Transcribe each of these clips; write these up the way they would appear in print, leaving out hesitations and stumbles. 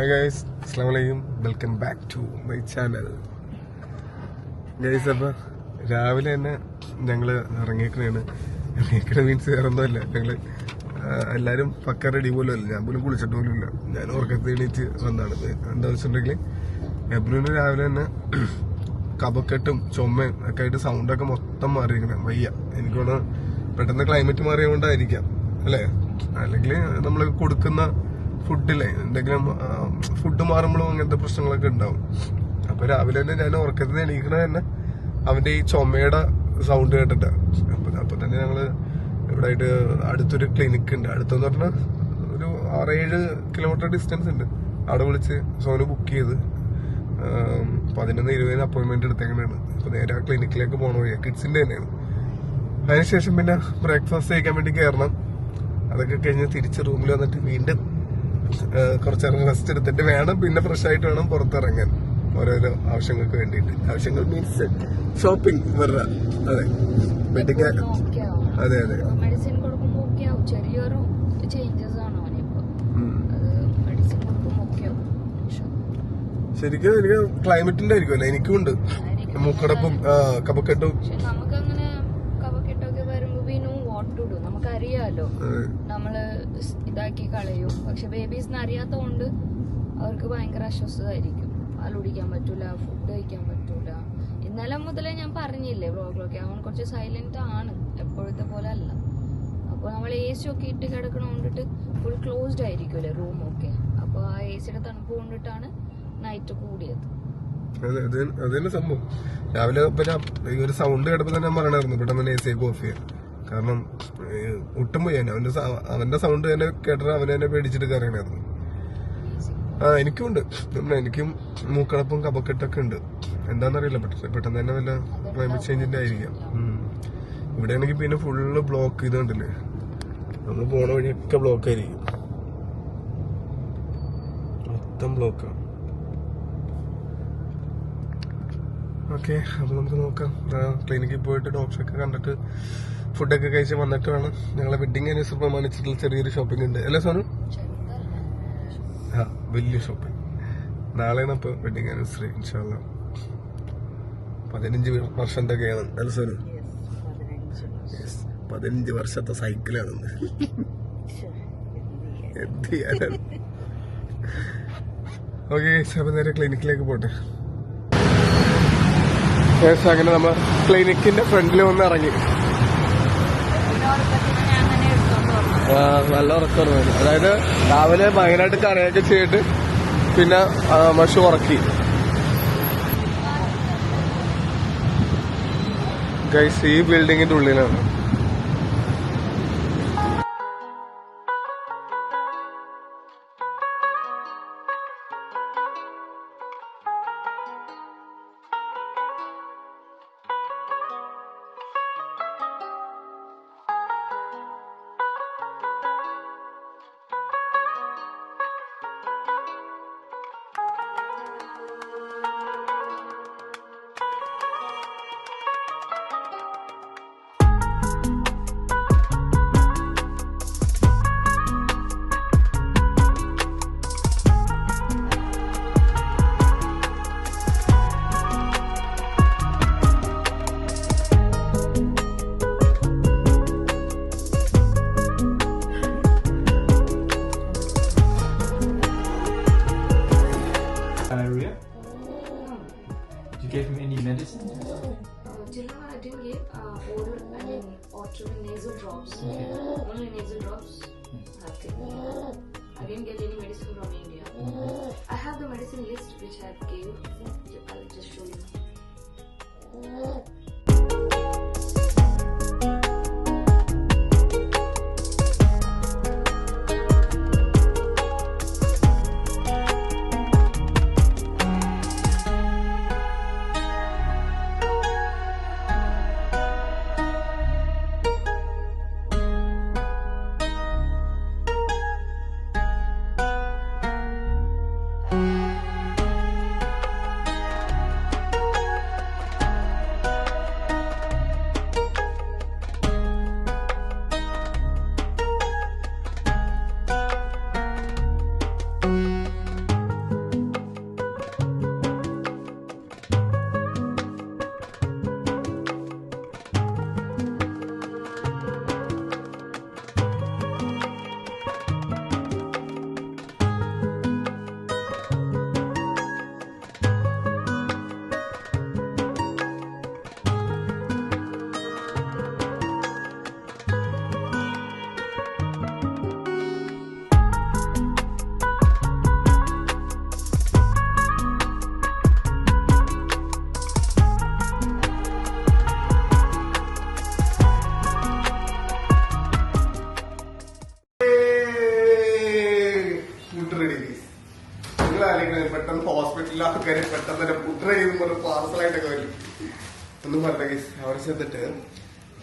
Hi guys, അസ്സലാമു അലൈക്കും. Welcome back to my channel guys. അപ്പോൾ രാവിലെ തന്നെ ഞങ്ങള് ഇറങ്ങിയേക്കണേണ്. മീൻസ് വേറെ ഒന്നുമല്ല, ഞങ്ങള് എല്ലാവരും പക്ക റെഡി പോലും അല്ല. ഞാൻ പോലും കുളിച്ചിട്ട് പോലും ഇല്ല. ഞാൻ ഉറക്കത്തിൽ എണീറ്റ് വന്നാണ്. എന്താ വെച്ചിട്ടുണ്ടെങ്കിൽ എബ്രുവിന് രാവിലെ തന്നെ കഫക്കെട്ടും ചുമയും ഒക്കെ ആയിട്ട് സൗണ്ടൊക്കെ മൊത്തം മാറിയിരിക്കണം. വയ്യ. എനിക്ക് തോന്നുന്നു പെട്ടെന്ന് ക്ലൈമറ്റ് മാറിയതുകൊണ്ടായിരിക്കാം അല്ലേ, അല്ലെങ്കിൽ നമ്മൾ കൊടുക്കുന്ന ഫുഡില്ലേ, എന്തെങ്കിലും ഫുഡ് മാറുമ്പോഴും അങ്ങനത്തെ പ്രശ്നങ്ങളൊക്കെ ഉണ്ടാവും. അപ്പൊ രാവിലെ തന്നെ ഞാൻ ഉറക്കത്തിൽ എണീക്കണ തന്നെ അവന്റെ ഈ ചുമയുടെ സൗണ്ട് കേട്ടിട്ട്. അപ്പൊ തന്നെ ഞങ്ങള് ഇവിടെ ആയിട്ട് അടുത്തൊരു ക്ലിനിക്ക് ഉണ്ട്. അടുത്തെന്ന് പറഞ്ഞാൽ ഒരു 6-7 കിലോമീറ്റർ ഡിസ്റ്റൻസ് ഉണ്ട്. അവിടെ വിളിച്ച് സോന് ബുക്ക് ചെയ്ത് 11:20 അപ്പോയിന്റ്മെന്റ് എടുത്തേക്കണാണ്. അപ്പൊ നേരെ ആ ക്ലിനിക്കിലേക്ക് പോകണ വഴിയാ, കിഡ്സിന്റെ തന്നെയാണ്. അതിനുശേഷം പിന്നെ ബ്രേക്ക്ഫാസ്റ്റ് കഴിക്കാൻ വേണ്ടി കയറണം. അതൊക്കെ കഴിഞ്ഞ് തിരിച്ച് റൂമിൽ വന്നിട്ട് വീണ്ടും കുറച്ചേരം റെസ്റ്റ് എടുത്തിട്ട് വേണം പിന്നെ ഫ്രഷ് ആയിട്ട് വേണം പുറത്തിറങ്ങാൻ ഓരോരോ ആവശ്യങ്ങൾക്ക് വേണ്ടിയിട്ട്. ആവശ്യങ്ങൾ മീൻസ് ഷോപ്പിംഗ് വരുടെ. അതെ, വെഡിങ്. അതെ അതെ. മെഡിസിൻ കൊടുക്കുമ്പോൾ ചെറിയൊരു ചേഞ്ചസ് ആണ്. ശരിക്കും എനിക്ക് ക്ലൈമറ്റിന്റെ ആയിരിക്കുമല്ലോ, എനിക്കും ഉണ്ട് മൂക്കടപ്പും കഫക്കെട്ടും. നമുക്കങ്ങനെ കഫക്കെട്ടൊക്കെ വരുമ്പോ we know what to do. നമുക്കറിയാലോ നമ്മള് ഇതാക്കി കളയും. പക്ഷെ ബേബീസിന് അറിയാത്തതുകൊണ്ട് അവർക്ക് ഭയങ്കര അസ്വസ്ഥതായിരിക്കും. പാല് കുടിക്കാൻ പറ്റൂല, ഫുഡ് കഴിക്കാൻ പറ്റൂല. ഇന്നലെ മുതലേ ഞാൻ പറഞ്ഞില്ലേ വ്ളോഗിലൊക്കെ, അവൻ കുറച്ച് സൈലന്റ് ആണ്, എപ്പോഴത്തെ പോലെ അല്ല. അപ്പൊ നമ്മൾ AC ഒക്കെ ഇട്ട് കിടക്കണോണ്ടിട്ട് ഫുൾ ക്ലോസ്ഡ് ആയിരിക്കുമല്ലേ റൂമൊക്കെ. അപ്പൊ ആ AC-യുടെ തണുപ്പ് കൊണ്ടിട്ടാണ് നൈറ്റ് കൂടിയത്. അതന്നെ സംഭവം. രാവിലെ പിന്നെ ഈ ഒരു സൗണ്ട് കേട്ടപ്പോ തന്നെ ഞാൻ പറയണായിരുന്നു പെട്ടെന്ന് AC ഓഫ് ചെയ്യാൻ. കാരണം ഒട്ടും പോയി അവന്റെ സൗണ്ട് തന്നെ കേട്ടിട്ട് അവനെ തന്നെ പേടിച്ചിട്ട് കയറണായിരുന്നു. എനിക്കും ഉണ്ട്, എനിക്കും മൂക്കടപ്പും കഫക്കെട്ടൊക്കെ ഉണ്ട്. എന്താണെന്നറിയില്ല, പെട്ടെന്ന് തന്നെ വല്ല ക്ലൈമറ്റ് ചേഞ്ചിന്റെ ആയിരിക്കാം. ഇവിടെയാണെങ്കിൽ പിന്നെ ഫുള്ള് ബ്ലോക്ക് ചെയ്തുകൊണ്ടില്ലേ, നമ്മൾ പോണ വഴിയൊക്കെ ബ്ലോക്ക് ആയിരിക്കും, മൊത്തം ബ്ലോക്കാണ്. ഓക്കെ, അപ്പൊ നമുക്ക് നോക്കാം. ക്ലിനിക്കിൽ പോയിട്ട് ഡോക്ടറൊക്കെ കണ്ടിട്ട് ഫുഡൊക്കെ കഴിച്ച് വന്നിട്ട് വേണം. ഞങ്ങളെ വെഡിങ് ആനിവേഴ്സറി പ്രമാണിച്ചിട്ടുള്ള ചെറിയൊരു ഷോപ്പിംഗ് ഉണ്ട് അല്ലേ സോനു? വലിയ ഷോപ്പിംഗ് നാളെയാണ്. ഇപ്പൊ വെഡിങ് ആനിവേഴ്സറി ഇൻഷാ അല്ലാഹ് 15 വർഷം തികയാണ് അല്ലേ സോനു? 15 വർഷത്തെ സൈക്കിളാണ്. എന്ത് ചെയ്യാനാണ്. ഓക്കെ, അപ്പൊ നേരെ ക്ലിനിക്കിലേക്ക് പോട്ടെ. അങ്ങനെ നമ്മൾ ക്ലിനിക്കിന്റെ ഫ്രണ്ടിൽ വന്ന് ഇറങ്ങി. നല്ല ഉറക്കമായിരുന്നു. അതായത് രാവിലെ ഭയങ്കരമായിട്ട് കരയൊക്കെ ചെയ്തിട്ട് പിന്നെ മഷു ഉറക്കി. ഗൈസ്, ഈ ബിൽഡിങ്ങിന്റെ ഉള്ളിലാണ്. Diarrhea? You gave him any medicine? Till now I didn't give oral, or nasal drops. Okay. Only nasal drops. Okay. I didn't get any medicine from India. I have the medicine list which I gave. I'll just show you. ഹോസ്പിറ്റലിലെ ആൾക്കാര് പെട്ടെന്ന് തന്നെ food ചെയ്യുമ്പോൾ പാർസലായിട്ടൊക്കെ വരും ഒന്നും പറഞ്ഞ case അവിടെ ചെന്നിട്ട്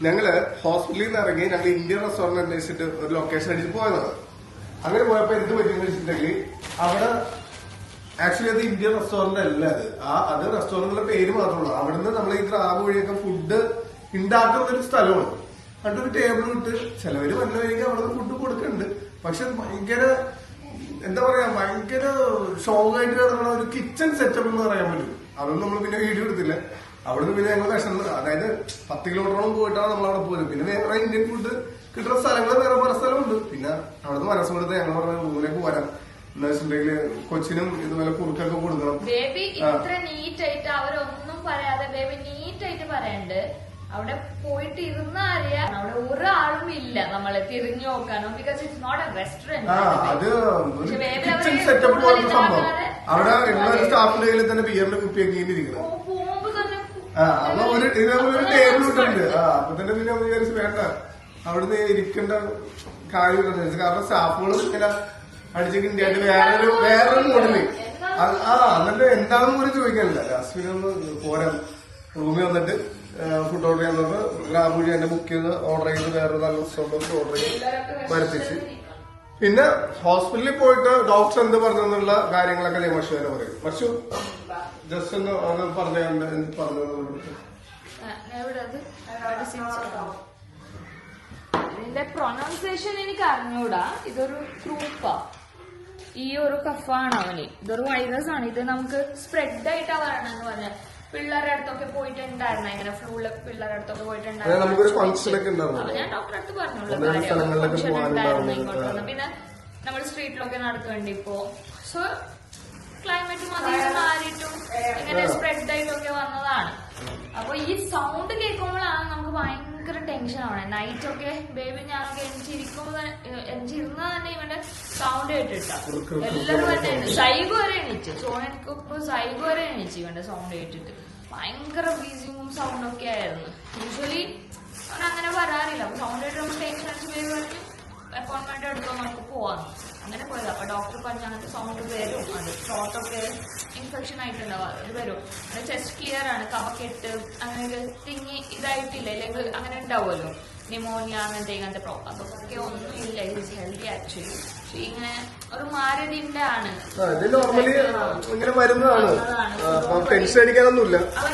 ഞങ്ങള് ഹോസ്പിറ്റലിൽ നിന്ന് ഇറങ്ങി ഞങ്ങൾ ഇന്ത്യൻ റെസ്റ്റോറന്റ് അന്വേഷിച്ചിട്ട് ഒരു ലൊക്കേഷൻ അടിച്ച് പോയതാണ്. അങ്ങനെ പോയപ്പോ എന്ത് പറ്റുമെന്ന് വെച്ചിട്ടുണ്ടെങ്കിൽ അവിടെ ആക്ച്വലി അത് ഇന്ത്യൻ റെസ്റ്റോറന്റ് അല്ല, അത് റെസ്റ്റോറന്റിന്റെ പേര് മാത്രമല്ല. അവിടുന്ന് നമ്മൾ ഈ ക്രാബ് വഴിയൊക്കെ ഫുഡ് ഉണ്ടാക്കുന്ന ഒരു സ്ഥലമാണ്. എന്നിട്ടൊരു ടേബിൾ ഇട്ട് ചിലവര് വന്ന വഴിക്ക് അവിടെ ഫുഡ് കൊടുക്കുന്നുണ്ട്. പക്ഷെ ഭയങ്കര എന്താ പറയാ, ഭയങ്കര ഷോക്കായിട്ട് കിടക്കുന്ന ഒരു കിച്ചൺ സെറ്റപ്പ് എന്ന് പറയാൻ പറ്റും. അതൊന്നും നമ്മൾ പിന്നെ വീഡിയോ എടുത്തില്ല. അവിടുന്ന് പിന്നെ ഞങ്ങൾ വിഷമം, അതായത് 10 കിലോമീറ്ററോളം പോയിട്ടാണ് നമ്മൾ അവിടെ പോയത്. പിന്നെ വേറെ ഇന്ത്യൻ ഫുഡ് കിട്ടുന്ന സ്ഥലങ്ങൾ വേറെ പല സ്ഥലമുണ്ട്. പിന്നെ അവിടുന്ന് മനസ്സ് കൊടുത്ത് ഞങ്ങൾ പറഞ്ഞ റൂമിലേക്ക് പോരാം എന്ന് വെച്ചിട്ടുണ്ടെങ്കിൽ കൊച്ചിനും ഇതുപോലെ കുറുക്കൊക്കെ കൊടുക്കണം. ബേബി ഇത്ര നീറ്റ് ആയിട്ട് അവരൊന്നും പറയാതെ ബേബി നീറ്റ് ആയിട്ട് പറയണ്ട്. അവിടെ പോയിട്ട് ഇരുന്ന അറിയാം, അവിടെ ഒരാളും ഇല്ല നമ്മളെ തിരിഞ്ഞു നോക്കാനോ. Because it's not a restaurant. അത് കിച്ചൺ സെറ്റപ്പ് പോലത്തെ സംഭവം. അവിടെ ഉള്ള ഒരു സ്റ്റാഫിന്റെ കയ്യിൽ തന്നെ ബിയറിന്റെ കുപ്പിയൊക്കെ ഇരിക്കുന്നത്. അപ്പൊ ഒരു ഇതേപോലെ ഒരു ടേബിൾ ഇട്ടുണ്ട്. അപ്പൊ തന്നെ പിന്നെ വിചാരിച്ച് വേണ്ട, അവിടുന്ന് ഇരിക്കേണ്ട കാര്യമില്ലെന്ന് വെച്ചാൽ കാരണം സ്റ്റാഫുകളും ഇങ്ങനെ അടിച്ചൊക്കെ ഇന്ത്യയായിട്ട് വേറൊരു മോഡല്. എന്നിട്ട് എന്താണെന്ന് പോലും ചോദിക്കാനില്ല. ലാസ്റ്റ് ഒന്ന് പോരാ റൂമിൽ വന്നിട്ട് ഫുഡ് ഓർഡർ ചെയ്യാൻ നോക്കുക. ഗ്രാബ് വഴി എന്നെ ബുക്ക് ചെയ്ത് ഓർഡർ ചെയ്ത് വേറെ നല്ല റെസ്റ്റോറൻറ്റ് ഓർഡർ ചെയ്ത് വരുത്തിച്ച് പിന്നെ ഹോസ്പിറ്റലിൽ പോയിട്ട് ഡോക്ടർ എന്ത് പറഞ്ഞെന്നുള്ള കാര്യങ്ങളൊക്കെ ഞാൻ മഷു തന്നെ പറയും. മഷു ജസ്റ്റ് ഒന്ന് അത് പറഞ്ഞു. ഇതിന്റെ പ്രൊനൗൺസിയേഷൻ എനിക്ക് അറിഞ്ഞൂടാ. ഇതൊരു ട്രൂപ്പാ. ഈ ഒരു കഫാണ് അവന്. ഇതൊരു വൈറസ് ആണ്. ഇത് നമുക്ക് സ്പ്രെഡ് ആയിട്ടാ വരണമെന്ന് പറഞ്ഞ പിള്ളേരുടെ അടുത്തൊക്കെ പോയിട്ടുണ്ടായിരുന്നു. ഇങ്ങനെ ഫ്ലൂള് പിള്ളേരുടെ അടുത്തൊക്കെ പോയിട്ടുണ്ടായിരുന്നു. അപ്പൊ ഞാൻ ഡോക്ടറെ അടുത്ത് പറഞ്ഞുള്ള കാര്യം ഫംഗ്ഷൻ ഉണ്ടായിരുന്നു ഇങ്ങോട്ട് വന്നു. പിന്നെ നമ്മൾ സ്ട്രീറ്റിലൊക്കെ നടക്കേണ്ടി ഇപ്പോ. സോ ക്ലൈമറ്റ് മാറിയിട്ടും ഇങ്ങനെ സ്പ്രെഡ് ആയിട്ടൊക്കെ വന്നതാണ്. അപ്പൊ ഈ സൗണ്ട് കേൾക്കുമ്പോഴാണ് നമുക്ക് ഭയങ്കര ടെൻഷൻ ആണ്. നൈറ്റ് ഒക്കെ ബേബി ഞാനൊക്കെ എണിച്ചിരുന്ന തന്നെ ഇവന്റെ സൗണ്ട് കേട്ടിട്ടാ. എല്ലാവരും തന്നെ സൈബ് വരെ എണീച്ചു. സോണിക്ക് സൈബ് വരെ എണീച്ചു ഇവന്റെ സൗണ്ട് കേട്ടിട്ട്. ഭയങ്കര ബ്രീസിങ്ങും സൗണ്ടും ഒക്കെ ആയിരുന്നു. യൂഷ്വലി അവൻ അങ്ങനെ വരാറില്ല. അപ്പൊ സൗണ്ട് കേട്ട് നമ്മൾ ടെൻഷൻ അടിച്ച് ബേബി പറഞ്ഞു അപ്പോയിന്റ്മെന്റ് എടുത്തോ നമുക്ക് പോവാന്ന്. അങ്ങനെ പോയത്. അപ്പൊ ഡോക്ടർ പറഞ്ഞ അങ്ങനത്തെ സൗണ്ട് വരും. അത് ത്രോട്ടൊക്കെ ഇൻഫെക്ഷൻ ആയിട്ടുണ്ടാവും, അത് വരും. ചെസ്റ്റ് ക്ലിയർ ആണ്, കഫക്കെട്ട് അങ്ങനെ തിങ്ങി ഇതായിട്ടില്ല, ഇല്ലെങ്കിൽ അങ്ങനെ ഉണ്ടാവുമല്ലോ ന്യൂമോണിയ അങ്ങനത്തെ പ്രോബ്ലം. അതൊക്കെ ഒന്നും ഇല്ല. It healthy actually. പക്ഷെ ഇങ്ങനെ ഒരു മാരതിന്റെ ആണ്. അപ്പൊ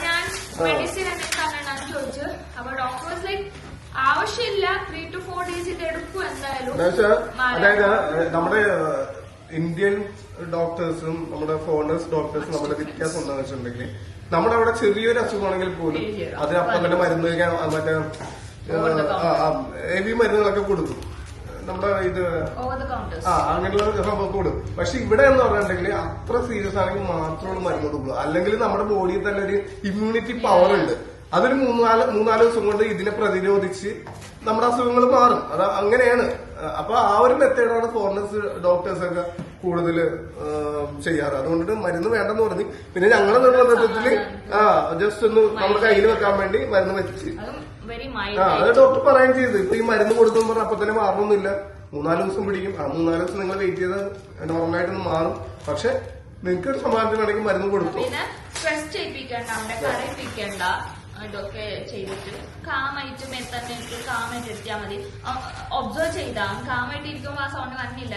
ഞാൻ മെഡിസിൻ എന്തെങ്കിലും ചോദിച്ചു. അപ്പൊ ഡോക്ടർ ലൈക്ക് ആവശ്യമില്ല, 3 to 4 days ഇത് എടുക്കും എന്തായാലും. അതായത് നമ്മുടെ ഇന്ത്യൻ ഡോക്ടേഴ്സും നമ്മുടെ ഫോറിനേഴ്സ് ഡോക്ടേഴ്സും നമ്മുടെ വ്യത്യാസം എന്താണെന്ന് വെച്ചിട്ടുണ്ടെങ്കിൽ നമ്മുടെ അവിടെ ചെറിയൊരു അസുഖമാണെങ്കിൽ പോലും അതിന് അപ്പം തന്നെ മരുന്ന് കഴിക്കാൻ മറ്റേ ഹെവി മരുന്നുകളൊക്കെ കൊടുക്കും. നമ്മുടെ ഇത് അങ്ങനെയുള്ള സംഭവം കൊടുക്കും. പക്ഷെ ഇവിടെ എന്ന് പറഞ്ഞിട്ടുണ്ടെങ്കിൽ അത്ര സീരിയസ് ആണെങ്കിൽ മാത്രമാണ് മരുന്ന് കൊടുക്കുക. അല്ലെങ്കിൽ നമ്മുടെ ബോഡിയിൽ തന്നെ ഒരു ഇമ്മ്യൂണിറ്റി പവർ ഉണ്ട്. അതൊരു 3-4 ദിവസം കൊണ്ട് ഇതിനെ പ്രതിരോധിച്ച് നമ്മുടെ അസുഖങ്ങൾ മാറും. അത് അങ്ങനെയാണ്. അപ്പൊ ആ ഒരു മെത്തേഡാണ് ഫോറിനേഴ്സ് ഡോക്ടേഴ്സ് ഒക്കെ കൂടുതൽ ചെയ്യാറ്. അതുകൊണ്ടിട്ട് മരുന്ന് വേണ്ടെന്ന് പറഞ്ഞ് പിന്നെ ഞങ്ങളുടെ നിർബന്ധത്തില് ജസ്റ്റ് ഒന്ന് നമ്മുടെ കയ്യിൽ വെക്കാൻ വേണ്ടി മരുന്ന് വെച്ച് അത് ഡോക്ടർ പറയുകയും ചെയ്തു. ഇപ്പൊ ഈ മരുന്ന് കൊടുത്തെന്ന് പറഞ്ഞാൽ അപ്പൊ തന്നെ മാറണമെന്നില്ല, 3-4 ദിവസം പിടിക്കും. ആ 3-4 ദിവസം നിങ്ങൾ വെയിറ്റ് ചെയ്ത് നോർമലായിട്ടൊന്ന് മാറും. പക്ഷെ നിങ്ങൾക്ക് ഒരു സമാധാനം വേണമെങ്കിൽ മരുന്ന് കൊടുക്കും. സ്ട്രെസ് ചെയ്യിപ്പിക്കണ്ട, അവിടെ കരയിപ്പിക്കണ്ട. ഇതൊക്കെ ചെയ്തിട്ട് കാമായിട്ട് തന്നെ കാമായിട്ട് ഇരിക്കാൻ മതി. ഒബ്സർവ് ചെയ്താ അവൻ കാമായിട്ട് ഇരിക്കുമ്പോ ആ സൗണ്ട് വന്നില്ല.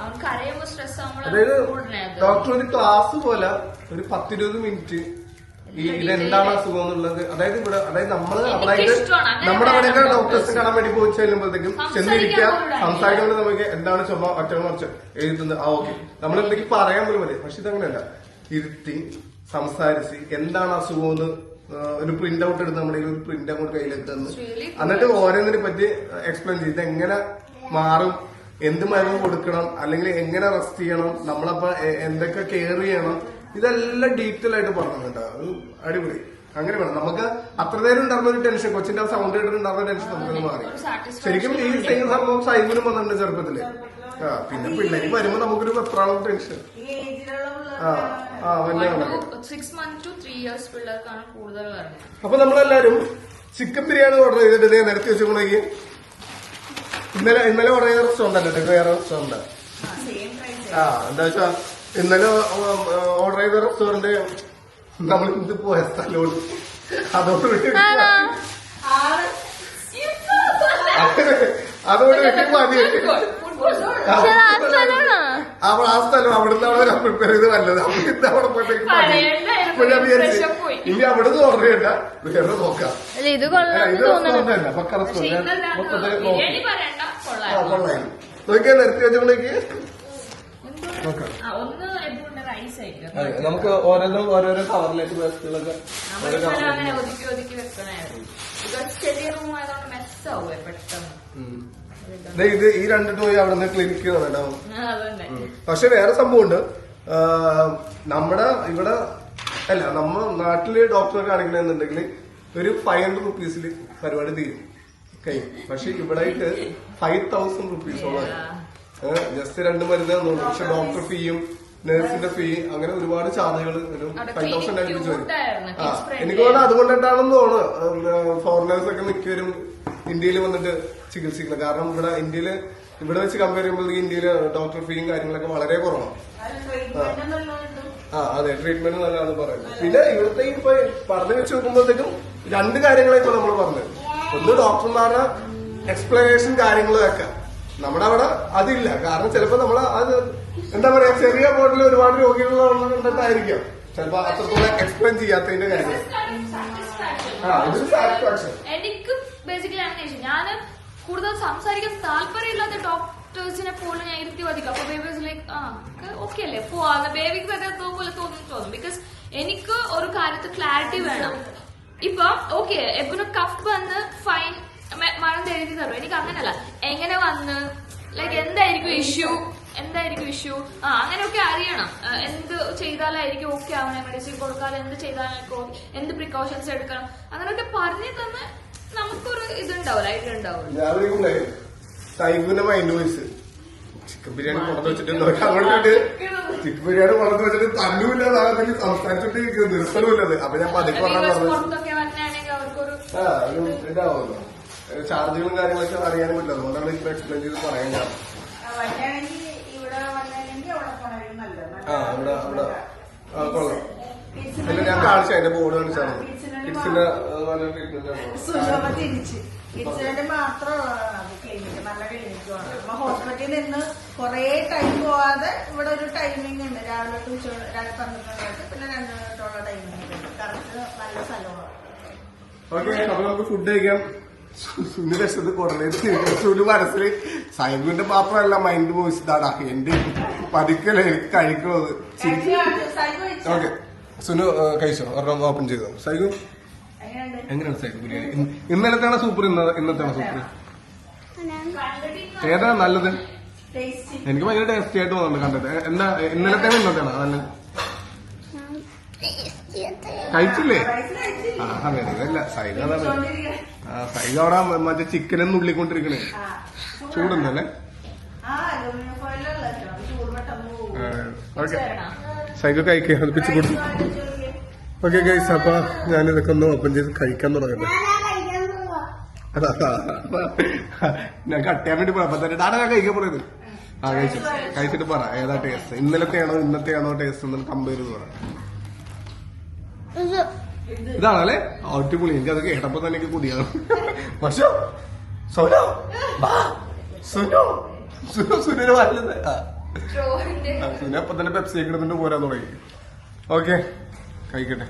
അവൻ കരയുമ്പോ സ്ട്രെസ് ആവുമ്പോൾ ഡോക്ടർ ഒരു ക്ലാസ് പോലെ ഒരു 10-20 മിനിറ്റ് ഇതെന്താണ് അസുഖം എന്നുള്ളത്, അതായത് ഇവിടെ അതായത് നമ്മുടെ അവിടെയൊക്കെ ഡോക്ടേഴ്സ് കാണാൻ വേണ്ടി പോയി ചെല്ലുമ്പോഴത്തേക്കും ചെന്നിരിക്കുക, സംസാരിക്കുമ്പോൾ നമുക്ക് എന്താണ് ചുമ ഒറ്റ മറിച്ച് എഴുതുന്നത്. ഓക്കെ നമ്മൾ എന്തെങ്കിലും പറയാൻ പോലും മതി. പക്ഷെ ഇതങ്ങനെയല്ല, ഇരുത്തി സംസാരിച്ച് എന്താണ് അസുഖം എന്ന് ഒരു പ്രിന്റ് ഔട്ട് എടുത്ത് നമ്മുടെ ഒരു പ്രിന്റ് അങ്ങോട്ട് കയ്യിലെത്തുന്നു. എന്നിട്ട് ഓരോന്നിനെ പറ്റി എക്സ്പ്ലെയിൻ ചെയ്ത് എങ്ങനെ മാറും, എന്ത് മരുന്ന് കൊടുക്കണം, അല്ലെങ്കിൽ എങ്ങനെ റെസ്റ്റ് ചെയ്യണം, നമ്മളപ്പോ എന്തൊക്കെ കെയർ ചെയ്യണം, ഇതെല്ലാം ഡീറ്റെയിൽ ആയിട്ട് പറഞ്ഞിട്ടുണ്ടാവും. അടിപൊളി. അങ്ങനെ വേണം. നമുക്ക് അത്ര നേരം ഉണ്ടായിരുന്ന ഒരു ടെൻഷൻ, കൊച്ചിന്റെ സൗണ്ട് കേട്ടിട്ടുണ്ടായിരുന്ന ടെൻഷൻ നമുക്കൊന്ന് മാറി. ശരിക്കും ഈ സെയിം സംഭവം സൈമിനും വന്നിട്ടുണ്ട് ചെറുപ്പത്തില്. പിന്നെ പിള്ളേര് വരുമ്പോ നമുക്കൊരു വെപ്രാളം ടെൻഷൻ. 6 months to 3 years പിള്ളേർക്കാണ് കൂടുതൽ വരുന്നത്. അപ്പൊ നമ്മളെല്ലാരും ചിക്കൻ ബിരിയാണി ഓർഡർ ചെയ്തിട്ട് നിരത്തി വെച്ചുകൊണ്ടെങ്കിൽ ഇന്നലെ ഓർഡർ ചെയ്ത റെസ്റ്റോറന്റ് അല്ലേ വേറെ റെസ്റ്റോറന്റ്. എന്താ വെച്ചാ ഇന്നലെ ഓർഡർ ചെയ്ത റെസ്റ്റോറന്റ് നമ്മൾ ഇന്ന് പോയ സ്ഥലമാണ്. അതോടുകൂടി മതി. അപ്പൊ ആ സ്ഥലം അവിടുന്ന് അവിടെ പ്രിപ്പയർ ചെയ്ത് നല്ലത്. അപ്പൊ ഇന്ന് അവിടെ പോയപ്പോഴേക്കും ഇനി അവിടുന്ന് ഓർഡർ ചെയ്യണ്ട, വേറെ നോക്കാം. ഇത് റെസ്റ്റോറന്റ് പക്ക റെസ്റ്റോറന്റ് നോക്കിയാ നിർത്തി വെച്ചോണ്ടേക്ക് നോക്കാം. നമുക്ക് ഓരോന്നും ഓരോരോ കവറിലേക്ക് വേസ്റ്റുകളൊക്കെ ഇത് ഈ രണ്ടിട്ട് പോയി അവിടെ നിന്ന് ക്ലിനിക്ക് വന്നിട്ടാവും. പക്ഷെ വേറെ സംഭവമുണ്ട്. നമ്മുടെ ഇവിടെ അല്ല, നമ്മ നാട്ടില് ഡോക്ടറെ കാണിക്കണമെന്നുണ്ടെങ്കിൽ ഒരു 500 rupees പരിപാടി തീരും കഴിയും. പക്ഷെ ഇവിടെ 5,000 rupees ജസ്റ്റ് 2 മരുന്ന് തന്നു. പക്ഷെ ഡോക്ടർ ഫീയും നഴ്സിന്റെ ഫീ അങ്ങനെ ഒരുപാട് ചാർജുകൾ ഒരു 5,000 അടുപ്പിച്ച് വരും. എനിക്ക് തോന്നുന്നു അതുകൊണ്ടിട്ടാണെന്ന് തോന്നുന്നു ഫോറിനേഴ്സ് ഒക്കെ മിക്കവരും ഇന്ത്യയിൽ വന്നിട്ട് ചികിത്സിക്കുന്നത്. കാരണം ഇവിടെ വെച്ച് കമ്പയർ ചെയ്യുമ്പോൾ ഇന്ത്യയില് ഡോക്ടർ ഫീയും കാര്യങ്ങളൊക്കെ വളരെ കുറവാണ്. അതെ, ട്രീറ്റ്മെന്റ് നല്ലതാണെന്ന് പറയുന്നത്. പിന്നെ ഇവിടുത്തെ ഇപ്പൊ പറഞ്ഞു വെച്ച് നോക്കുമ്പോഴത്തേക്കും 2 കാര്യങ്ങളെ ഇപ്പൊ നമ്മൾ പറഞ്ഞത്. ഒന്ന് ഡോക്ടർമാരുടെ എക്സ്പ്ലനേഷൻ കാര്യങ്ങളൊക്കെ നമ്മുടെ അവിടെ അതില്ല. കാരണം ചിലപ്പോ അത് എന്താ പറയാ, ചെറിയ ബോർഡിൽ ഒരുപാട് രോഗികളുണ്ടായിരിക്കാം ചിലപ്പോ അത്രത്തോളം എക്സ്പ്ലെയിൻ ചെയ്യാത്തതിന്റെ കാര്യം. ഇതൊരു സാറ്റിസ്ഫാക്ഷൻ. എനിക്ക് ബേസിക്കലി ഞാൻ കൂടുതൽ സംസാരിക്കാൻ താല്പര്യമില്ലാത്ത ഡോക്ടേഴ്സിനെ പോലും ഞാൻ ഇരുത്തി വധിക്കും. അപ്പൊ ബേബീസ് ലൈക്ക് ഓക്കെ അല്ലേ പോവാന്ന് ബേബിക്ക് പറ്റാത്ത പോലെ തോന്നും. ബിക്കോസ് എനിക്ക് ഒരു കാര്യത്തിൽ ക്ലാരിറ്റി വേണം. ഇപ്പൊ ഓക്കെ എപ്പോഴും കഫ് വന്ന് ഫൈൻ മണം എഴുതി തരും. എനിക്ക് അങ്ങനല്ല, എങ്ങനെ വന്ന് ലൈക്ക് എന്തായിരിക്കും ഇഷ്യൂ അങ്ങനെയൊക്കെ അറിയണം. എന്ത് ചെയ്താലായിരിക്കും ഓക്കെ ആവണേ, മെഡിസിൻ കൊടുക്കാതെ എന്ത് ചെയ്താലും എന്ത് പ്രിക്കോഷൻസ് എടുക്കണം, അങ്ങനെയൊക്കെ പറഞ്ഞു തന്നെ നമുക്കൊരു ഇതുണ്ടാവില്ല, ഐഡിയ ഉണ്ടാവില്ല. സൈബിന്റെ മൈൻഡ് വോയിസ് ചിക്കൻ ബിരിയാണി കൊണ്ടു വെച്ചിട്ട് അങ്ങോട്ട് ചിക്കൻ ബിരിയാണി കൊണ്ടു വെച്ചിട്ട് തന്നൂല്ലാതെ സംസാരിച്ചിട്ട് നിർത്തലുമില്ലത്. അപ്പൊ ഞാൻ പതുക്കെ ഇതാവുമല്ലോ, ചാർജുകളും കാര്യങ്ങളൊക്കെ അറിയാനും പറ്റില്ല. അതുകൊണ്ടാണ് ഇപ്പൊ എക്സ്പ്ലെയിൻ ചെയ്ത് പറയാൻ കാരണം. അവിടെ കൊള്ളാം. അല്ല, ഞാൻ കാണിച്ച അതിന്റെ ബോർഡ് കാണിച്ചാണ് കിഡ്സിന്റെ നല്ല ട്രീറ്റ്മെന്റ് കിഡ്സിന്റെ മാത്രമാണ് ക്ലിനിക്ക്, നല്ല ക്ലിനിക്കുമാണ്. അപ്പൊ ഹോസ്പിറ്റലിൽ നിന്ന് കുറെ ടൈം പോവാതെ ഇവിടെ ഒരു ടൈമിംഗ് ഉണ്ട്. രാവിലെ തൊട്ട് ഉച്ച 12 പിന്നെ 2 മിനിറ്റോളം ടൈമിംഗ് ഉണ്ട്. കറക്റ്റ് നല്ല സ്ഥലമാണ്. ഓക്കെ, അപ്പൊ നമുക്ക് ഫുഡ് കഴിക്കാം. സുനി രക്ഷത് കുറേ മനസ്സിൽ സൈബിന്റെ മാത്രമല്ല മൈൻഡ് വോയിസ് ഇതാടാ എന്റെ പതിക്കല്ലേ എനിക്ക് കഴിക്കണത്. ഓക്കെ, സുനു കഴിച്ചോ? ഒരെണ്ണം ഓപ്പൺ ചെയ്തോ? സൈഗു എങ്ങനെയാണ് സൈഗു ബിരിയാണി? ഇന്നലത്തെയാണ് സൂപ്പർ, ഇന്നത്തെയാണ് സൂപ്പർ? ഏതാ നല്ലത്? എനിക്ക് ഭയങ്കര ടേസ്റ്റി ആയിട്ട് തോന്നുന്നുണ്ട് കണ്ടത്. എന്താ ഇന്നലത്തെയാണ് ഇന്നത്തെയാണ് നല്ലത്? കഴിച്ചില്ലേ? അങ്ങനെ ഇതല്ല സൈഗ, അതാണ് സൈഗ അവിടെ മറ്റേ ചിക്കനെന്ന് ഉള്ളിക്കൊണ്ടിരിക്കണേ. ചൂടുന്നല്ലേ? ഓക്കെ, സൈഗ കഴിക്കുക, അത് പിച്ച് കൊടുത്തു. ഓക്കെ ഗൈസ്, അപ്പൊ ഞാനിതൊക്കെ ഒന്ന് ഓപ്പൺ ചെയ്ത് കഴിക്കാൻ തുടങ്ങട്ടെ. ഞാൻ കട്ട് ചെയ്യാൻ വേണ്ടി പോയപ്പോ തന്നെ ഞാൻ കഴിക്കാൻ പറയുന്നത്. കഴിച്ചിട്ട് പറ ഏതാ ടേസ്റ്റ്, ഇന്നലത്തെയാണോ ഇന്നത്തെയാണോ ടേസ്റ്റ് എന്ന് കമ്പയർ ചെയ്ത് പറ. ഇതാണല്ലേ അടിപൊളി. എനിക്ക് അത് കേട്ടപ്പോ തന്നെ എനിക്ക് കുടിയാണ്. പക്ഷെ സുനു വല്ലത് സുന അപ്പൊ തന്നെ പെപ്സി കിടന്നിട്ട് പോരാൻ തുടങ്ങി. ഓക്കെ, കഴിക്കട്ടെ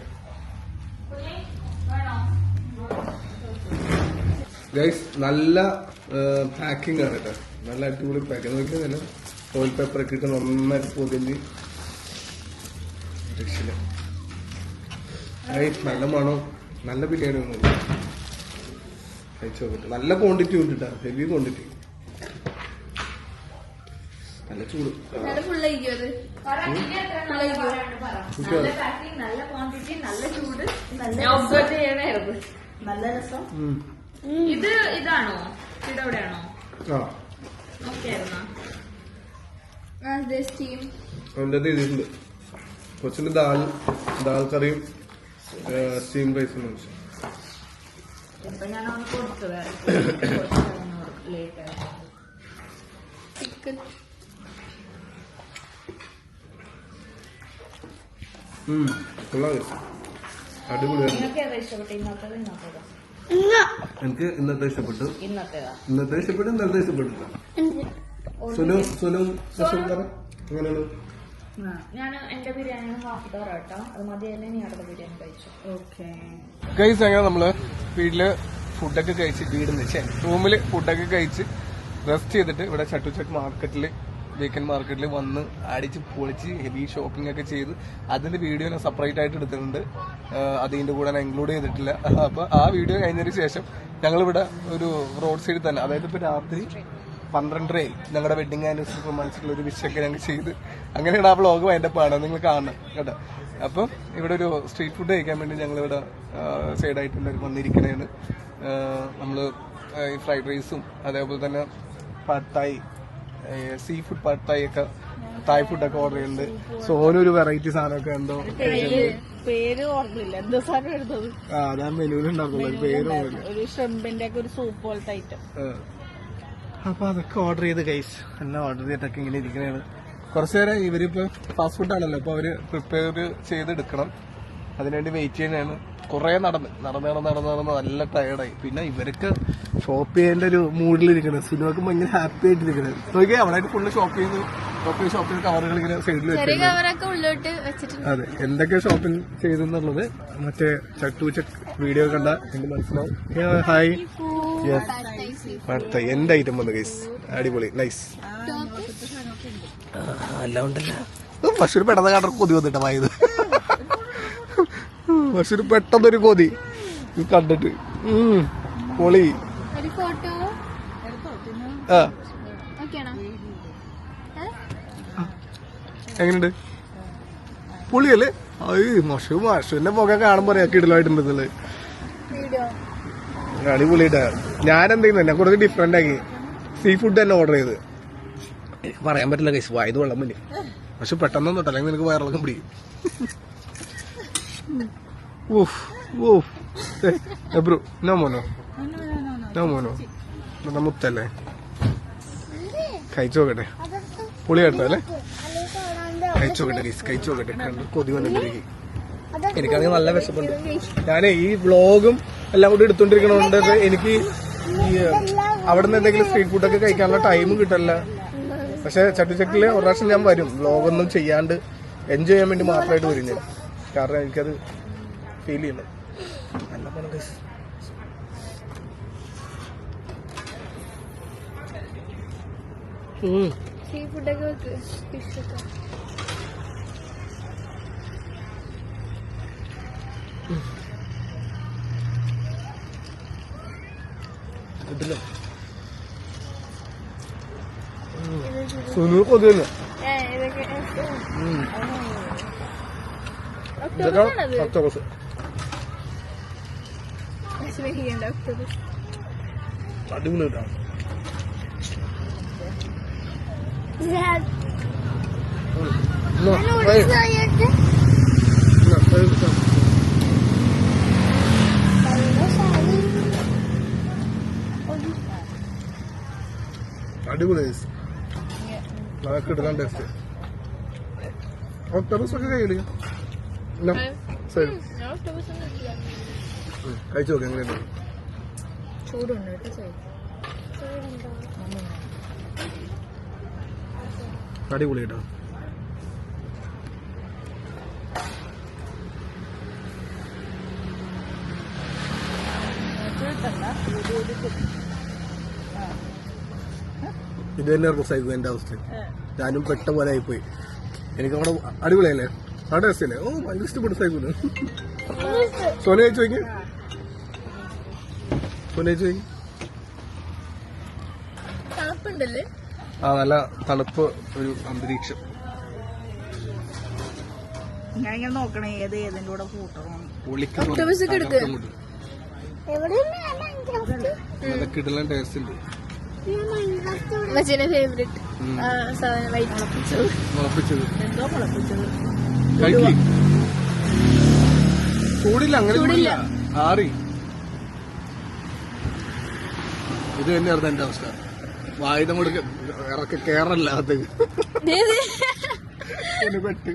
ഗൈസ്. നല്ല പാക്കിംഗ് ആണ് കേട്ടോ, നല്ല അടിപൊളി പാക്കിംഗ്. നോക്കിയാൽ നല്ല ഓയിൽ പേപ്പറൊക്കെ ഇട്ട് നന്നായിട്ട് പൊതിഞ്ഞ് രക്ഷയില്ല. നല്ല മണം, നല്ല ബിരിയാണി ഒന്നും കഴിച്ചു നോക്കട്ടെ. നല്ല ക്വാണ്ടിറ്റി ഉണ്ട് കേട്ടോ, ഹെവി ക്വാണ്ടിറ്റി, നല്ല ചൂട്. നല്ല രസം. ഇത് ഇതാണോ ഇവിടെയാണോ? അവൻ്റെ ഇതിട്ടുണ്ട് കൊച്ചിന്റെ ദാൽ കറിയും സ്റ്റീം റൈസും വെച്ചു. അടിപൊളിയാണ്. നിങ്ങൾക്ക് ഏതാ ഇഷ്ടപ്പെട്ടു? ഇന്നത്തേത് ഇന്നത്തേതാ? എനിക്ക് ഇന്നത്തെ ഇഷ്ടപ്പെട്ടു. ഇന്നത്തേതാ? ഇന്നത്തെ ഇഷ്ടപ്പെട്ടു, ഇന്നത്തെ ഇഷ്ടപ്പെട്ടില്ല. സുനു എങ്ങനെയാണ്? ഞാൻ എന്റെ ബിരിയാണി ഹാഫ് ഡോർ കേട്ടോ, അത് മതിയല്ലേ നീ അടുത്ത ബിരിയാണി കഴിച്ചു. ഓക്കെ. ഗൈസ് അങ്ങനെ നമ്മള് വീട്ടില് ഫുഡൊക്കെ കഴിച്ച് റൂമില് ഫുഡൊക്കെ കഴിച്ച് റെസ്റ്റ് ചെയ്തിട്ട് ഇവിടെ ചട്ടുചക്ക് മാർക്കറ്റില് വീക്കെൻഡ് മാർക്കറ്റിൽ വന്ന് അടിച്ച് പൊളിച്ച് ഹെവി ഷോപ്പിംഗ് ഒക്കെ ചെയ്ത് അതിന്റെ വീഡിയോ ഞാൻ സെപ്പറേറ്റ് ആയിട്ട് എടുത്തിട്ടുണ്ട്. അതിന്റെ കൂടെ ഞാൻ ഇൻക്ലൂഡ് ചെയ്തിട്ടില്ല. അപ്പൊ ആ വീഡിയോ കഴിഞ്ഞതിന് ശേഷം ഞങ്ങളിവിടെ ഒരു റോഡ് സൈഡിൽ തന്നെ, അതായത് ഇപ്പൊ രാത്രി 12:30 ഞങ്ങളുടെ വെഡിങ് ആനിവേഴ്സറി പ്രമാണിച്ചിട്ടുള്ള ഒരു വിഷയൊക്കെ ഞങ്ങൾ ചെയ്ത് അങ്ങനെയാണ് ആ വ്ളോഗ് വൈൻഡപ്പാണ് നിങ്ങൾ കാണണം കേട്ടോ. അപ്പം ഇവിടെ ഒരു സ്ട്രീറ്റ് ഫുഡ് കഴിക്കാൻ വേണ്ടി ഞങ്ങളിവിടെ സൈഡായിട്ട് വന്നിരിക്കണേന്ന്. നമ്മള് ഈ ഫ്രൈഡ് റൈസും അതേപോലെ തന്നെ പാട്ടായി സീ ഫുഡ് പാട്ടായി ഒക്കെ തായ് ഫുഡൊക്കെ ഓർഡർ ചെയ്യുന്നുണ്ട്. സോനൊരു വെറൈറ്റി സാധനമൊക്കെ എന്തോ പേര് ഓർമ്മയില്ല, എന്താ സാധനം എടുത്തത്? അതാ മെനുവിലുണ്ടാക്കുള്ളൂ, ഒരു പേരും ഒരു ഷ്രിമ്പിന്റെ ഒക്കെ ഒരു സൂപ്പ് പോലത്തെ ഐറ്റം. അപ്പൊ അതൊക്കെ ഓർഡർ ചെയ്ത് ഗൈസ് എല്ലാം ഓർഡർ ചെയ്തിട്ടൊക്കെ ഇങ്ങനെ ഇരിക്കണേണ്. കുറച്ചു നേരം ഇവരിപ്പോ ഫാസ്റ്റ് ഫുഡ് ആണല്ലോ, അപ്പൊ അവര് പ്രിപ്പയർ ചെയ്തെടുക്കണം, അതിനുവേണ്ടി വെയിറ്റ് ചെയ്യുന്നതാണ്. കുറെ നടന്ന് നല്ല ടയർഡായി. പിന്നെ ഇവർക്ക് ഷോപ്പ് ചെയ്യേണ്ട ഒരു മൂഡിലിരിക്കണത്. സിനിമക്ക് ഭയങ്കര ഹാപ്പി ആയിട്ടിരിക്കണത്. നോക്കിയാൽ അവിടെ ഫുള്ള് ഷോപ്പിംഗ് കവറുകൾ ഇങ്ങനെ സൈഡിൽ വെച്ചിട്ടുണ്ട്. അതെ, എന്തൊക്കെ ഷോപ്പിംഗ് ചെയ്തെന്നുള്ളത് മറ്റേ ചട്ടുചക്ക് വീഡിയോ കണ്ട എനിക്ക് മനസ്സിലാവും. ഹായ്, യെസ് എന്റെ ഐറ്റം വന്നു ഗൈസ്, അടിപൊളി നൈസ്. എല്ലാം ഉണ്ടല്ലോ. പക്ഷെ ഒരു പെട്ടെന്ന് കണ്ട കൊതി വന്നിട്ട വായത്, പക്ഷെ ഒരു പെട്ടെന്നൊരു കൊതി കണ്ടിട്ട് പൊളി. എങ്ങനെയുണ്ട്? പൊളിയല്ലേ? മഷുവിന്റെ മുഖം കാണുമ്പോ കിടലായിട്ടുണ്ടെന്നുള്ളത്. അടിപൊളിയിട്ടാ. ഞാൻ എന്തെങ്കിലും എന്നെ കുറച്ച് ഡിഫറെന്റ് ആക്കി സീ ഫുഡ് തന്നെ ഓർഡർ ചെയ്ത്. പറയാൻ പറ്റില്ല കൈസ്, വായത് വെള്ളം മുന്നേ. പക്ഷെ പെട്ടെന്നൊന്നും തൊട്ട്, അല്ലെങ്കിൽ നിനക്ക് വയറിളക്കം പിടിക്കും. ബ്രോ നോ മോനോ മുത്തല്ലേ? കഴിച്ചോക്കട്ടെ, പുളി കേട്ടോ അല്ലേ? കഴിച്ചോക്കട്ടെ ഗൈസ്, കഴിച്ചോക്കട്ടെ. കൊതി വന്നിട്ടിരിക്കും. എനിക്കാണെങ്കിൽ നല്ല വിശപ്പുണ്ട്. ഞാൻ ഈ വ്ളോഗും എല്ലാം കൂടി എടുത്തോണ്ടിരിക്കണോണ്ട് എനിക്ക് ഈ അവിടെ നിന്ന് എന്തെങ്കിലും സ്ട്രീറ്റ് ഫുഡൊക്കെ കഴിക്കാനുള്ള ടൈമും കിട്ടില്ല. പക്ഷെ ചട്ടുചക്കില് ഒരു പ്രാവശ്യം ഞാൻ വരും, വ്ളോഗൊന്നും ചെയ്യാണ്ട് എൻജോയ് ചെയ്യാൻ വേണ്ടി മാത്രമായിട്ട് വരും ഞാൻ. കാരണം എനിക്കത് ഫീൽ ചെയ്യണം. നല്ല പണം ഗൈസ്. സീ ഫുഡൊക്കെ വെക്ക്, ഫിഷൊക്കെ. കിട്ടില്ല. സുനു കൊതിയല്ലേ? ഇതൊക്കെ ഒക്ടോബസ്. അടിപൊളി കേട്ടോ. അടിപൊളി അതൊക്കെ ഇടാൻ ടേസ്റ്റ്. ഒക്ടോബസ് ഒക്കെ കയ്യില് കഴിച്ചു നോക്കാം എങ്ങനെയുണ്ട്. ചൂടുണ്ട് കേട്ടോ. അടിപൊളി കേട്ടോ. ഇത് തന്നെ സൈക്കോ എന്റെ അവസ്ഥ. ഞാനും പെട്ട പോലെ ആയിപ്പോയി. എനിക്ക് അവിടെ അടിപൊളിയല്ലേ, ആ ടേസ്റ്റ് അല്ലേ? ഭയങ്കര ഇഷ്ടപ്പെട്ടു സൈക്കോന്. സോന കഴിച്ചു നോക്കി, സോന കഴിച്ചു നോക്കി. നല്ല തണുപ്പ് ഒരു അന്തരീക്ഷം. ഞാൻ ഇങ്ങനെ നോക്കണേ ഏതിന്റെ കൂടെ കൂട്ടണം. കിടലൻ ടേസ്റ്റ് ഉണ്ട്. ഫേവറേറ്റ് മുളപ്പിച്ചത് എന്തോ മുളപ്പിച്ചത് കഴിക്കി. ചൂടില്ല, അങ്ങനെ ആറി. ഇത് തന്നെയായിരുന്നു എന്റെ അവസ്ഥ. വായുധം കൊടുക്ക ഇറക്ക കേറല്ല അത് പെട്ട്.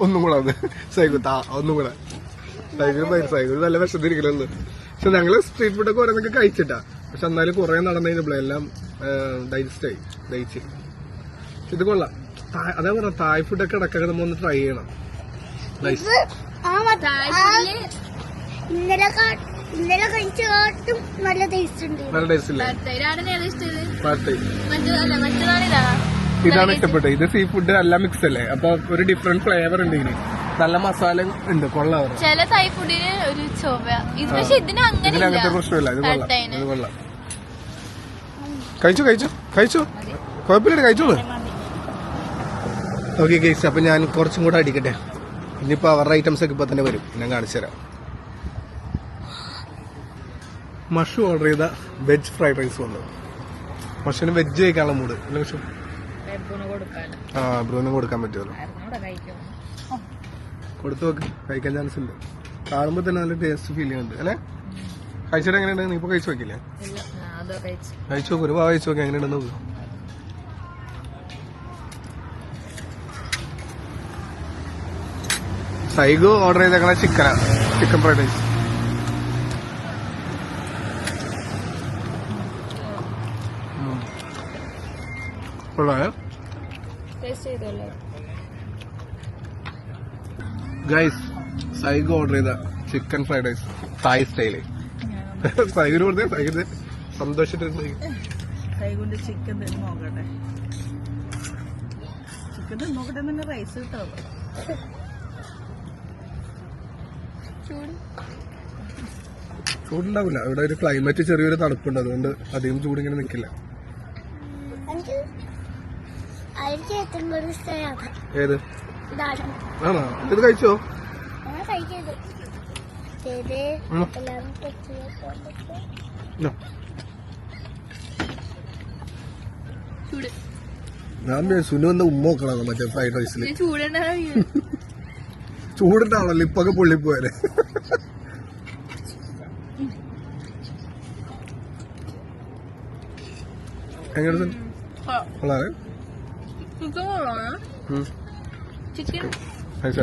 ഒന്നും കൂടെ അത് സൈക്കിൾ ഒന്നും കൂടെ സൈക്കിൾ നല്ല വിശന്നിരിക്കലൊന്നും. പക്ഷെ ഞങ്ങള് സ്ട്രീറ്റ് ഫുഡൊക്കെ ഓരോന്നൊക്കെ കഴിച്ചിട്ടാ. പക്ഷെ എന്നാലും കുറെ നടന്നു കഴിഞ്ഞപ്പോഴേ എല്ലാം ദഹിച്ച്. ഇത് കൊള്ളാം. അതേ പറഞ്ഞ തായ് ഫുഡൊക്കെ ഇടക്കൊക്കെ നമ്മ ഒന്ന് ട്രൈ ചെയ്യണം. നൈസ്. ഇന്നലെ കഴിച്ചും നല്ല ടേസ്റ്റ് ഉണ്ട്. നല്ല ടേസ്റ്റ് ഇല്ലേ? ഇതാണ് ഇഷ്ടപ്പെട്ടത്. ഇത് സീ ഫുഡ് എല്ലാം മിക്സ് അല്ലേ, അപ്പൊ ഒരു ഡിഫറെന്റ് ഫ്ലേവർ ഉണ്ട് ഇതിന്. നല്ല മസാല ഉണ്ട്, കൊള്ളാം. ചില തായ് ഫുഡിന് ഒരു ചൊവ്വ, പക്ഷെ ഇതിന് അങ്ങനത്തെ പ്രശ്നമില്ല. ഇത് കൊള്ളാം, ഇത് കൊള്ളാം. കഴിച്ചോ കുഴപ്പമില്ല, കഴിച്ചോളൂ. ഓക്കെ ഗൈസ്, അപ്പൊ ഞാൻ കുറച്ചും കൂടെ അടിക്കട്ടെ. ഇനിയിപ്പോ അവരുടെ ഐറ്റംസ് ഒക്കെ ഇപ്പൊ തന്നെ വരും, ഞാൻ കാണിച്ചു തരാം. മഷു ഓർഡർ ചെയ്ത വെജ് ഫ്രൈഡ് റൈസ് വന്നു. മഷുവിന് വെജ് കഴിക്കാനുള്ള മൂഡ് അല്ല മഷു? ബ്രൂന് കൊടുക്കാൻ പറ്റുമല്ലോ. കൊടുത്തു നോക്ക്, കഴിക്കാൻ ചാൻസ് ഉണ്ട്. കാണുമ്പോ തന്നെ നല്ല ടേസ്റ്റ് ഫീൽ ചെയ്യുന്നുണ്ട് അല്ലെ? കഴിച്ചിട്ട് എങ്ങനെയുണ്ട്? നീ ഇപ്പൊ കഴിച്ചു നോക്കില്ലേ? കഴിച്ചു നോക്ക്, ഒരു കഴിച്ചു നോക്കി എങ്ങനെയുണ്ടെന്ന് നോക്ക്. സൈഗോ ഓർഡർ ചെയ്തേക്കണ chicken fried rice. Guys, Saigo order ചെയ്ത chicken fried rice Thai style. സൈഗിന് കൊടുത്തേ, സൈഗിന് സന്തോഷിച്ചിട്ട് കൈകൊണ്ട് ചിക്കൻ നോക്കട്ടെ. ചിക്കൻ നോക്കട്ടെ തന്നെ റൈസ് കിട്ടാം. ചൂടുണ്ടാവില്ല, ഇവിടെ ഒരു ക്ലൈമറ്റ് ചെറിയൊരു തണുപ്പുണ്ട്, അതുകൊണ്ട് അധികം ചൂടിങ്ങനെ നിൽക്കില്ല. ഏത് ആണോ? ഇത് കഴിച്ചോ? ഞാൻ സുനു എന്താ ഉമ്മ നോക്കണം മറ്റേ ഫ്രൈഡ് റൈസിൽ. ചൂടുണ്ടാവണല്ലോ, ഇപ്പൊക്കെ പൊള്ളിപ്പോയാലേ. എങ്ങനെ വളരെ ചിക്കൻ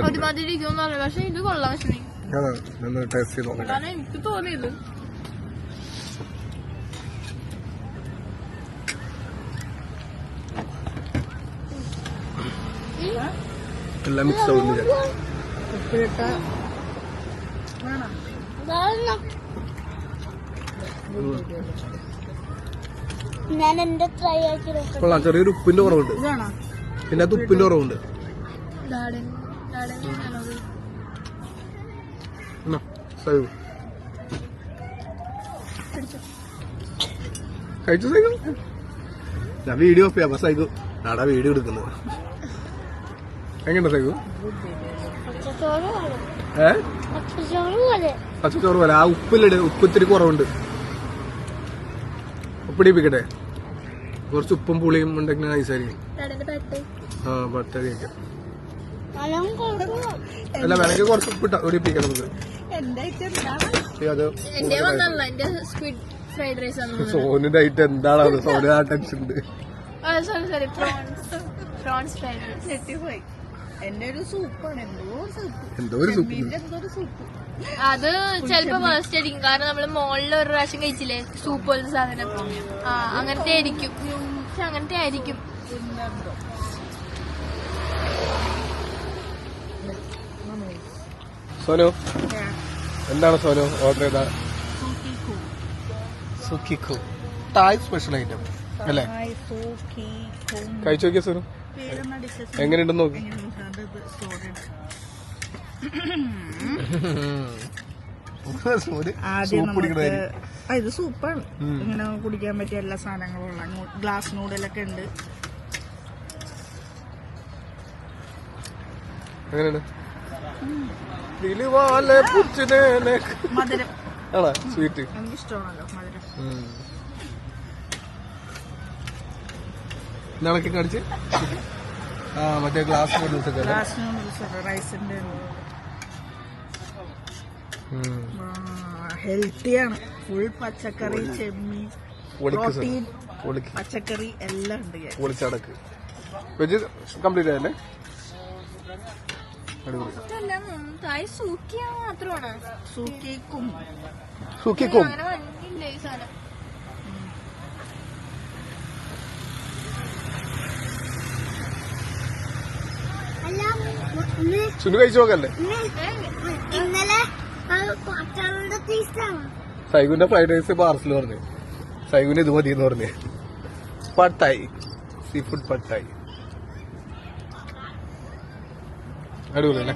ഒരുമാതിരി ഇരിക്കുമെന്നല്ല, പക്ഷെ ഇത് കൊള്ളാം. ടേസ്റ്റ് ചെയ്ത് നോക്കാം. എനിക്ക് തോന്നിയത് എല്ലാം മിക്സ് ആവുന്നില്ല. ഞാൻ എന്റെ ട്രൈ ആക്കി കൊള്ളാം. ചെറിയൊരു ഉപ്പിന്റെ കുറവുണ്ട്, പിന്നെ അത് ഉപ്പിന്റെ കുറവുണ്ട്. കഴിച്ചു സൈഗു? ഞാൻ വീഡിയോ ഓഫ് ചെയ്യാം. സൈഗു നാടാ വീഡിയോ എടുക്കുന്നത്. എങ്ങനെയുണ്ട് സൈഗു? പച്ചച്ചോറ് പോലെ. ആ ഉപ്പിലിട്, ഉപ്പ് ഇത്തിരി കുറവുണ്ട്. ഉപ്പിടിപ്പിക്കട്ടെ? കുറച്ച് ഉപ്പും പുളിയും ഉണ്ടെങ്കിൽ നൈസായിരിക്കും. പട്ട കഴിക്കാം. അല്ല, വേണമെങ്കിൽ കുറച്ച് ഉപ്പിട്ട ഒടിപ്പിക്കാം നമുക്ക്. സോനിന്റെ ഐറ്റം എന്താണ്? സോന ആ ടെൻഷൻ ഉണ്ട്. എന്തോ ഒരു സൂപ്പ്. അത് ചിലപ്പോ വേസ്റ്റ് ആയിരിക്കും, കാരണം നമ്മള് മോളിൽ ഒരു പ്രാവശ്യം കഴിച്ചില്ലേ സൂപ്പ് പോലത്തെ സാധനം. അങ്ങനത്തെ ആയിരിക്കും, അങ്ങനത്തെ ആയിരിക്കും. സോനു എന്താണ് സോനു ഓർഡർ ചെയ്ത? സുക്കിക്കു തായ് സ്പെഷ്യൽ ഐറ്റം അല്ലേ? കഴിച്ചു നോക്കിയ സോനു, എങ്ങനെയുണ്ടെന്ന് നോക്കി. ഇത് സൂപ്പാണ്. ഇങ്ങനെ കുടിക്കാൻ പറ്റിയ എല്ലാ സാധനങ്ങളും ഉള്ള ഗ്ലാസ് നൂഡിലൊക്കെ ഉണ്ട്. എങ്ങനെയാണ്? മധുരം ആണോ? സ്വീറ്റ് എനിക്ക് ഇഷ്ടമാണല്ലോ മധുരം. ഇന്നാളൊക്കെ കാണിച്ച് മറ്റേ ഗ്ലാസ് നൂഡിൽസ് ഒക്കെ ഗ്ലാസ് നൂഡിൽസ് റൈസിന്റെ ഹെൽത്തിയാണ്. ഫുൾ പച്ചക്കറി, ചെമ്മീൻ, പ്രോട്ടീൻ, പച്ചക്കറി എല്ലാം ഉണ്ട്. പൊളിച്ചടക്ക് വെജ് കംപ്ലീറ്റ് ആയല്ലേ? അടിപൊളി. തായ് സൂക്കിയ മാത്രമാണ് സൂക്കേക്കും സുഖിക്കും അങ്ങനെ വന്നില്ല ഈ സാധനം. അല്ല ഇന്ന് സുനു കഴിച്ചു നോക്കല്ലേ? ഇന്നലെ പാട്ടാളുടെ ടേസ്റ്റാണ്. സൈഗുന്റെ ഫ്രൈഡ് റൈസ് പാർസൽ പറഞ്ഞു. സൈഗുന് ഇത് മതി എന്ന് പറഞ്ഞു. പട്ടായി, സീ ഫുഡ് പട്ടായി. അടിപൊളി അല്ലേ?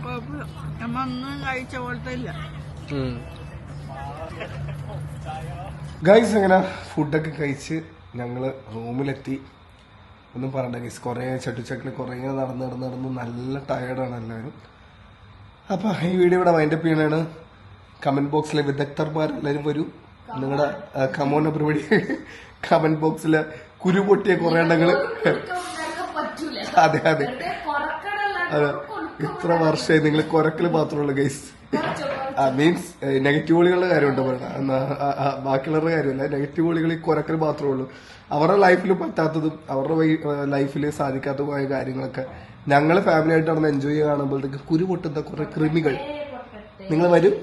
കുഴപ്പമില്ല. നമ്മ അന്ന് കഴിച്ച പോലത്തെ ഇല്ല. ഗൈസ് അങ്ങനെ ഫുഡൊക്കെ കഴിച്ച് ഞങ്ങള് റൂമിലെത്തി. ഒന്നും പറയണ്ട ഗൈസ്, കുറെ ചട്ടുചക്കിൽ കുറെ നടന്ന് നല്ല ടയേർഡാണ് എല്ലാവരും. അപ്പൊ ഈ വീഡിയോ ഇവിടെ വൈൻഡപ്പ് ചെയ്യണാണ്. കമന്റ് ബോക്സിലെ വിദഗ്ധർമാരെല്ലാരും വരും. നിങ്ങളുടെ കമോൺ പരിപാടി കമന്റ് ബോക്സില് കുരുപൊട്ടിയ കുറെ എണ്ണങ്ങള്. അതെ അതെ അതെ, ഇത്ര വർഷമായി നിങ്ങൾ കുരക്കല് മാത്രമുള്ളൂ ഗൈസ്. മീൻസ് നെഗറ്റീവ് വിളികളുടെ കാര്യമുണ്ട് പറയണ, ബാക്കിയുള്ളവരുടെ കാര്യമല്ല. നെഗറ്റീവ് വിളികൾ ഈ കുരക്കൽ മാത്രമേ ഉള്ളൂ. അവരുടെ ലൈഫിൽ പറ്റാത്തതും അവരുടെ ലൈഫിൽ സാധിക്കാത്തതുമായ കാര്യങ്ങളൊക്കെ ഞങ്ങൾ ഫാമിലി ആയിട്ട് നടന്ന് എൻജോയ് കാണുമ്പോഴത്തേക്ക് കുരു പൊട്ടുന്ന കുറെ കൃമികൾ. നിങ്ങൾ വരും,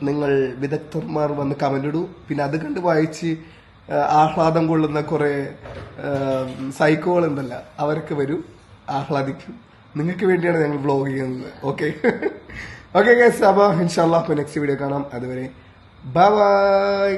നിങ്ങൾ വിദഗ്ധന്മാർ വന്ന് കമന്റ് ഇടൂ. പിന്നെ അത് കണ്ട് വായിച്ച് ആഹ്ലാദം കൊള്ളുന്ന കുറെ സൈക്കോകൾ ഉണ്ടല്ലോ, അവരൊക്കെ വരും, ആഹ്ലാദിക്കും. നിങ്ങൾക്ക് വേണ്ടിയാണ് ഞങ്ങൾ വ്ലോഗ് ചെയ്യുന്നത്. ഓക്കെ ഓക്കെ ഗൈസ്, അപ്പൊ ഇൻഷാല്ലാ നെക്സ്റ്റ് വീഡിയോ കാണാം. അതുവരെ ബൈ ബൈ.